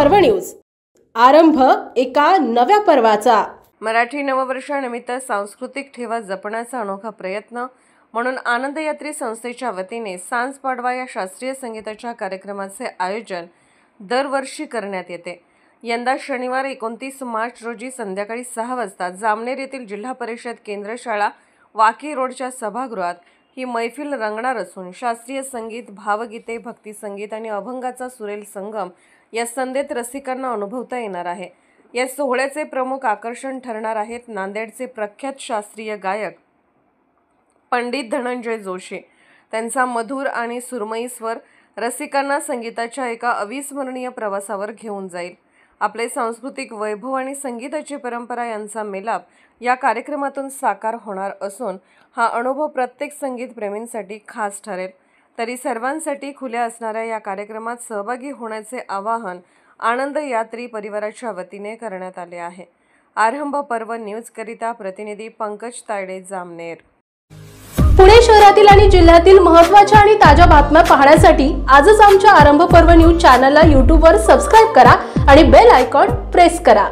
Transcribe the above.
पर्व न्यूज। आरंभ एका नव्या पर्वाचा। मराठी नववर्षानिमित्त सांस्कृतिक ठेवा जपण्याचा अनोखा प्रयत्न म्हणून आनंद यात्री संस्थेच्या वतीने सांज पाडवा या शास्त्रीय संगीताच्या कार्यक्रमाचे आयोजन दरवर्षी करण्यात येते। यंदा शनिवार 29 मार्च रोजी संध्याकाळी 6 वाजता जामनेर येथील जिल्हा परिषद केंद्र शाळा वाकी रोडच्या सभागृहात ही मैफिल रंगणार असून शास्त्रीय संगीत, भावगीते, भक्ती संगीत आणि अभंगाचा सुरेल संगम या संदेत रसिकांना अनुभवता येणार आहे। या सोहळ्याचे प्रमुख आकर्षण ठरणार आहेत नांदेडचे प्रख्यात शास्त्रीय गायक पंडित धनंजय जोशी। त्यांचा मधुर आणि सुरमई स्वर रसिकांना संगीताच्या एका अविस्मरणीय प्रवासावर घेऊन जाईल। आपले सांस्कृतिक वैभव आणि संगीताची परंपरा यांचा मेलाप या कार्यक्रमातून साकार होणार असून हा अनुभव प्रत्येक संगीत प्रेमींसाठी खास ठरेल। तरी सर्वांसाठी खुल्या असणाऱ्या या कार्यक्रमात सहभागी होण्याचे आवाहन आनंद यात्री परिवाराच्या वतीने करण्यात आले आहे। आरंभ पर्व न्यूज करिता प्रतिनिधी पंकज तायडे, जामनेर। पुणे शहरातील आणि जिल्ह्यातील महत्त्वाच्या आणि ताज्या बातम्या पाहण्यासाठी आजच आमच्या आरंभ पर्व न्यूज चॅनलला YouTube वर सबस्क्राइब करा आणि बेल आयकॉन प्रेस करा।